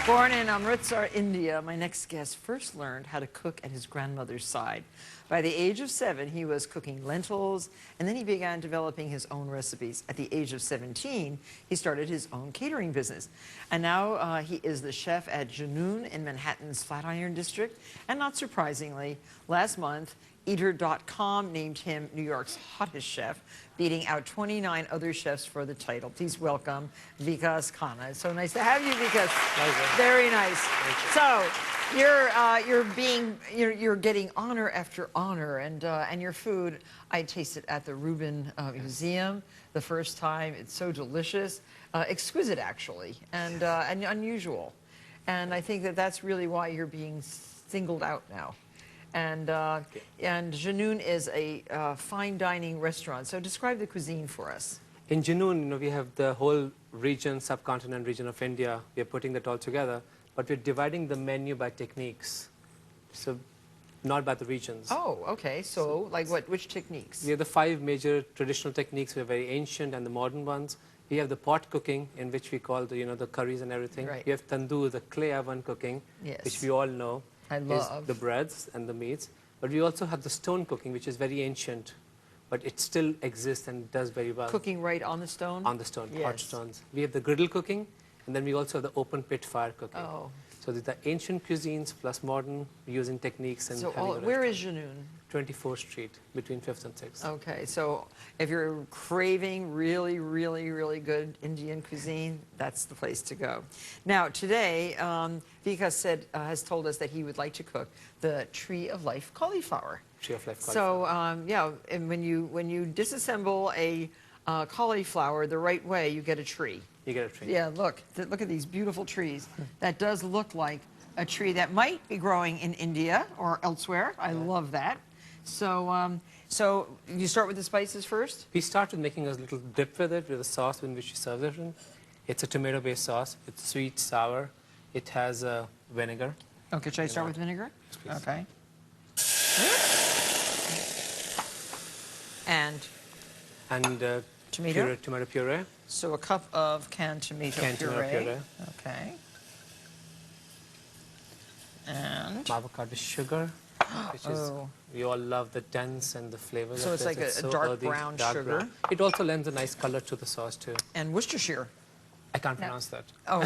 Born in Amritsar, India, my next guest first learned how to cook at his grandmother's side. By the age of 7, he was cooking lentils, and then he began developing his own recipes. At the age of 17, he started his own catering business. And now he is the chef at Junoon in Manhattan's Flatiron District. And not surprisingly, last month, Eater.com named him New York's hottest chef, beating out 29 other chefs for the title. Please welcome Vikas Khanna. It's so nice to have you, Vikas. Pleasure. Very nice. So you're getting honor after honor, and your food, I tasted at the Rubin Museum the first time. It's so delicious, exquisite actually, and unusual. And I think that that's really why you're being singled out now. And Junoon is a fine dining restaurant. So describe the cuisine for us. In Junoon, we have the whole region, subcontinent region of India. We are putting that all together, but we're dividing the menu by techniques, so not by the regions. Oh, okay. So like what? Which techniques? We have the 5 major traditional techniques. We're very ancient and the modern ones. We have the pot cooking, in which we call the the curries and everything. Right. We have tandoor, the clay oven cooking, Yes. which we all know. I love. Is the breads and the meats. But we also have the stone cooking, which is very ancient, but it still exists and does very well. Cooking right on the stone? On the stone, Yes. hot stones. We have the griddle cooking, and then we also have the open pit fire cooking. Oh. So these are ancient cuisines plus modern, using techniques and So having a where restaurant. is Junoon? 24th Street, between 5th and 6th. Okay, so if you're craving really, really, really good Indian cuisine, that's the place to go. Now, today, Vikas has told us that he would like to cook the Tree of Life cauliflower. Tree of Life cauliflower. So, yeah, and when you disassemble a cauliflower the right way, you get a tree. You get a tree. Yeah, look at these beautiful trees. That does look like a tree that might be growing in India or elsewhere. I love that. So, so you start with the spices first? We start with making a little dip with it, with a sauce in which we serve it in. It's a tomato-based sauce. It's sweet, sour. It has vinegar. Okay, should I start with vinegar? Yes, Okay. And tomato? Tomato puree. So a cup of canned tomato puree. Okay. And Avocado sugar, which is, we all love the dense and the flavor. So it's like a dark brown sugar. It also lends a nice color to the sauce too. And Worcestershire. I can't pronounce that. Oh,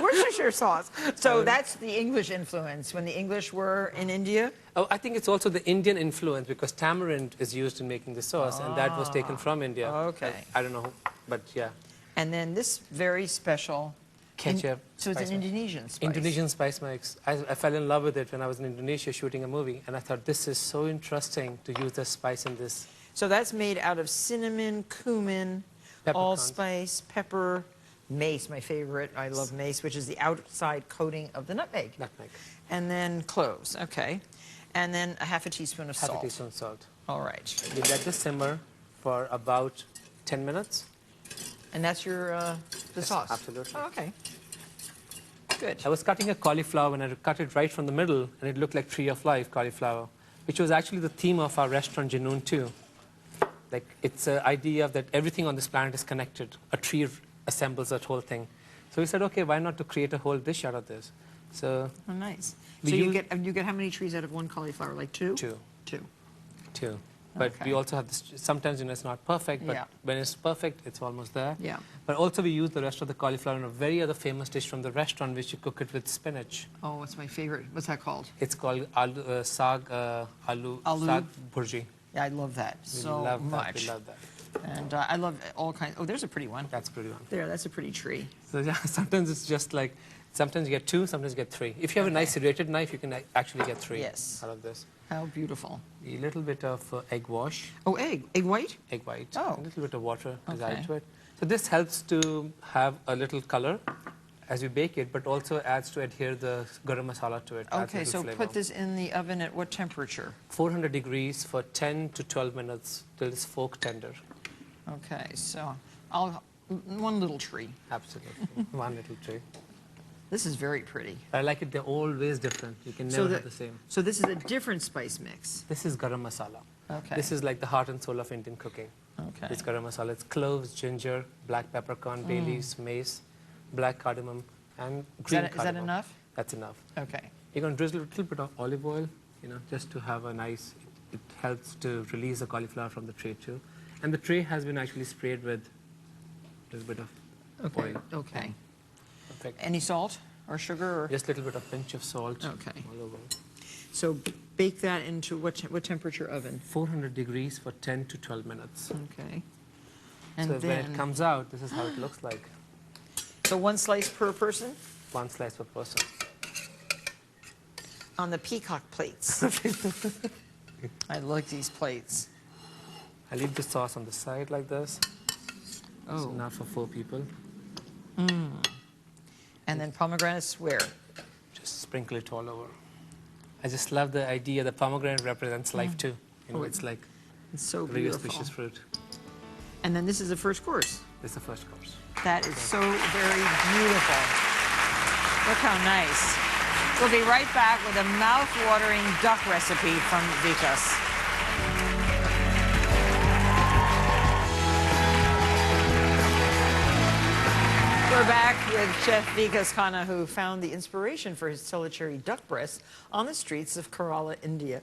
Worcestershire sauce. So that's the English influence when the English were in India? Oh, I think it's also the Indian influence because tamarind is used in making the sauce, and that was taken from India. Okay. I don't know, but yeah. And then this very special Ketchup. So it's an Indonesian spice. Indonesian spice mix. I fell in love with it when I was in Indonesia shooting a movie, and I thought this is so interesting to use the spice in this. So that's made out of cinnamon, cumin, allspice, pepper, mace, my favorite. I love mace, which is the outside coating of the nutmeg. Nutmeg. And then cloves, okay. And then a half a teaspoon of salt. Half a teaspoon salt. All right. We let this simmer for about 10 minutes. And that's your the sauce? Absolutely. Oh, okay. Good. I was cutting a cauliflower and I cut it right from the middle, and it looked like Tree of Life cauliflower, which was actually the theme of our restaurant, Junoon, too. Like, it's an idea that everything on this planet is connected. A tree assembles that whole thing. So we said, okay, why not to create a whole dish out of this? So oh, nice. So you get how many trees out of one cauliflower? Like two? Two. Two. But Okay. we also have this, sometimes it's not perfect, but Yeah. when it's perfect, it's almost there. Yeah. But also we use the rest of the cauliflower in a very other famous dish from the restaurant, which you cook it with spinach. Oh, it's my favorite. What's that called? It's called aloo, Aloo. saag bhurji. Yeah, I love that We so love much. That. We love that. And I love all kinds. Oh, there's a pretty one. That's a pretty one. There, that's a pretty tree. So yeah, sometimes it's just like, sometimes you get 2, sometimes you get 3. If you have a nice serrated knife, you can actually get 3 Yes. out of this. How beautiful. A little bit of egg wash, Oh, egg. Egg white? egg white, Oh. a little bit of water is Okay. added to it. So this helps to have a little color as we bake it, but also adds to adhere the garam masala to it. adds a Okay, little so flavor. put this in the oven at what temperature? 400 degrees for 10 to 12 minutes till it's fork tender. Okay, so one little tree. Absolutely. One little tree. This is very pretty. I like it, they're always different. You can never have the same. So this is a different spice mix. This is garam masala. Okay. This is like the heart and soul of Indian cooking. Okay. It's garam masala. It's cloves, ginger, black peppercorn, bay leaves, mace, black cardamom, and Is green that cardamom. enough? That's enough. Okay. You're going to drizzle a little bit of olive oil, just to have a nice, it helps to release the cauliflower from the tray too. And the tray has been actually sprayed with a little bit of oil. Okay. Perfect. Any salt or sugar? Or? Just a little bit of pinch of salt Okay. all over. So bake that into what temperature oven? 400 degrees for 10 to 12 minutes. Okay. And So then, when it comes out, this is how it looks like. so one slice per person? One slice per person. On the peacock plates. I like these plates. I leave the sauce on the side like this. Oh. So now for 4 people. And then pomegranates where? Just sprinkle it all over. I just love the idea that pomegranate represents life too. It's like It's so a very beautiful. auspicious fruit. And then this is the first course. This is the first course. That is so very beautiful. Look how nice. We'll be right back with a mouth-watering duck recipe from Vikas. We're back with Chef Vikas Khanna, who found the inspiration for his solitary duck breast on the streets of Kerala, India.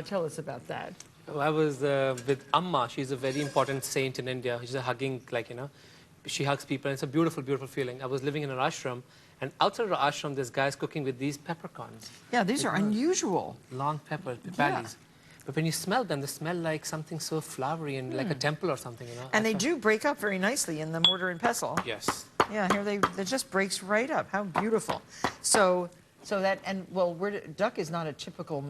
Tell us about that. I was with Amma. She's a very important saint in India. She's a hugging, she hugs people, and it's a beautiful, beautiful feeling. I was living in an ashram, and outside of the ashram, this guy's cooking with these peppercorns. Yeah, these are unusual. Long pepper, pipali's. But when you smell them, they smell like something so flowery and like a temple or something, And they do break up very nicely in the mortar and pestle. Yes. Yeah, here it just breaks right up. How beautiful. So that, and well, duck is not a typical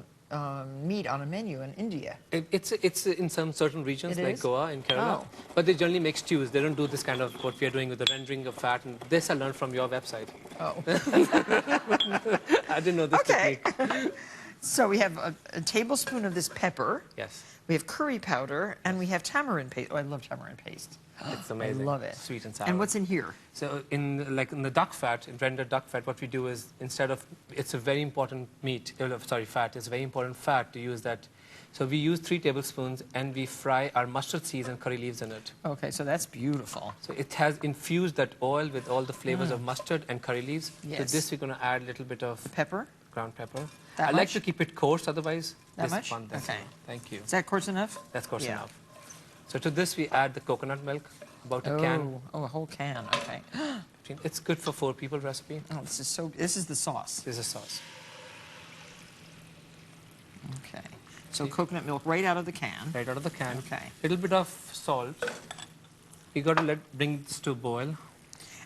meat on a menu in India. It's in some certain regions, It like is? Goa in Kerala. Oh. But they generally make stews. They don't do this kind of what we are doing with the rendering of fat. And this I learned from your website. Oh. I didn't know this Okay. technique. So we have a tablespoon of this pepper. Yes. We have curry powder, and we have tamarind paste. Oh, I love tamarind paste. It's amazing. I love it. Sweet and sour. And what's in here? So in the duck fat, in rendered duck fat, what we do is instead of, it's a very important fat. It's a very important fat to use that. So we use 3 tablespoons and we fry our mustard seeds and curry leaves in it. Okay, so that's beautiful. So it has infused that oil with all the flavors of mustard and curry leaves. Yes. To this we're going to add a little bit of Pepper? ground pepper. That I like much? to keep it coarse, otherwise That this much? is fun. Okay. Thank you. Is that coarse enough? That's coarse Yeah. enough. So to this we add the coconut milk, about a can. Oh, a whole can. Okay. It's good for 4 people recipe. Oh, this is the sauce. This is sauce. Okay. So coconut milk right out of the can. Right out of the can. Okay. Little bit of salt. You got to bring this to a boil.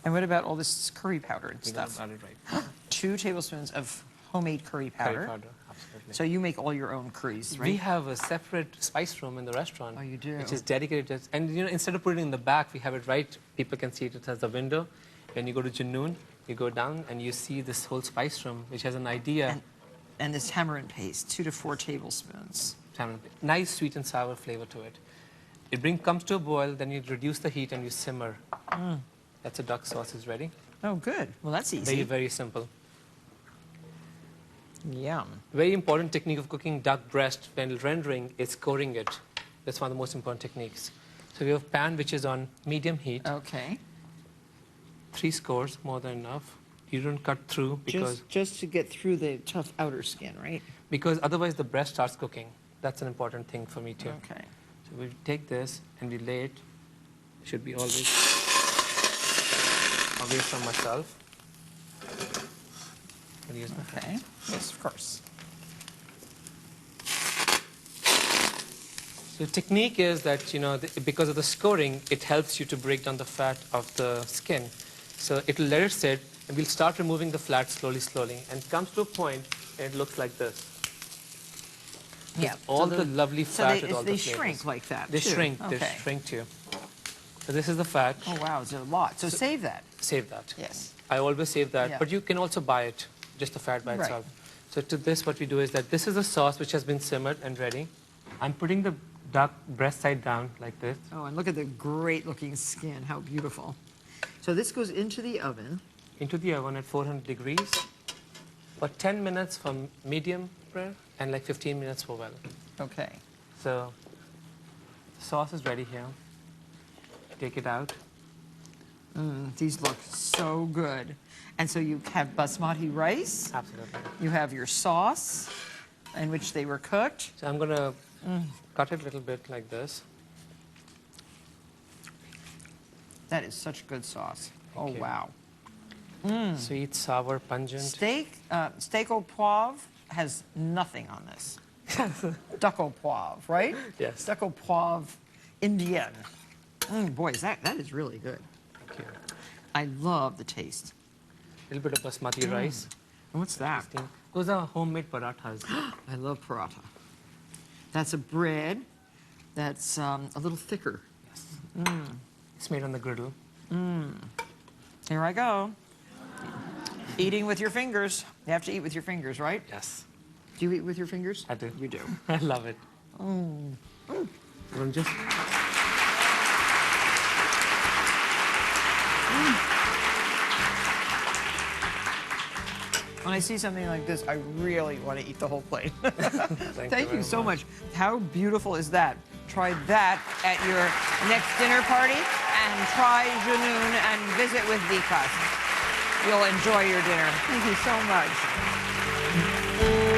And what about all this curry powder and You got stuff? to add it right. 2 tablespoons of homemade curry powder. Curry powder, absolutely. So you make all your own curries, right? We have a separate spice room in the restaurant. Oh, you do? Which is dedicated. And instead of putting it in the back, we have it right. People can see it. It has the window. When you go to Junoon, you go down and you see this whole spice room, which has an idea. And this tamarind paste, 2 to 4 tablespoons. Nice sweet and sour flavor to it. It comes to a boil, then you reduce the heat and you simmer. That's a duck sauce is ready. Oh, good. Well, that's easy. Very, very simple. Yum. Very important technique of cooking duck breast when rendering is coring it. That's one of the most important techniques. So we have a pan which is on medium heat. Okay. 3 scores, more than enough. You don't cut through Just to get through the tough outer skin, right? because otherwise the breast starts cooking. That's an important thing for me too. Okay. So we take this and we lay it. Should be always away from myself. I'll use my hand. Okay. Yes, of course. The technique is that, because of the scoring, it helps you to break down the fat of the skin. So it'll let it sit, and we'll start removing the fat slowly, slowly. And it comes to a point, and it looks like this. Yeah. All the lovely fat with all the they flavors. shrink like that, They too. shrink. Okay. They shrink too. So this is the fat. Oh, wow. It's a lot. So save that. Save that. Yes. I always save that. Yeah. But you can also buy it, just the fat by Right. itself. So to this, what we do is that this is a sauce which has been simmered and ready. I'm putting the duck breast side down like this. Oh, and look at the great-looking skin. How beautiful. So this goes into the oven. Into the oven at 400 degrees for 10 minutes for medium rare and like 15 minutes for well. Okay. So the sauce is ready here. Take it out. These look so good. And so you have basmati rice. Absolutely. You have your sauce in which they were cooked. So I'm going to cut it a little bit like this. That is such good sauce. Thank Oh, you. wow. Sweet, sour, pungent. Steak au poivre has nothing on this. Duck au poivre, right? Yes. Duck au poivre Indian. Boy, that is really good. Thank you. I love the taste. A little bit of basmati rice. And what's that? Those are homemade parathas. I love paratha. That's a bread that's a little thicker. Yes. It's made on the griddle. Here I go. Eating with your fingers. You have to eat with your fingers, right? Yes. Do you eat with your fingers? I do. You do. I love it. I'm just... When I see something like this, I really want to eat the whole plate. Thank you very so much. How beautiful is that? Try that at your next dinner party, and try Junoon and visit with Vikas. You'll enjoy your dinner. Thank you so much.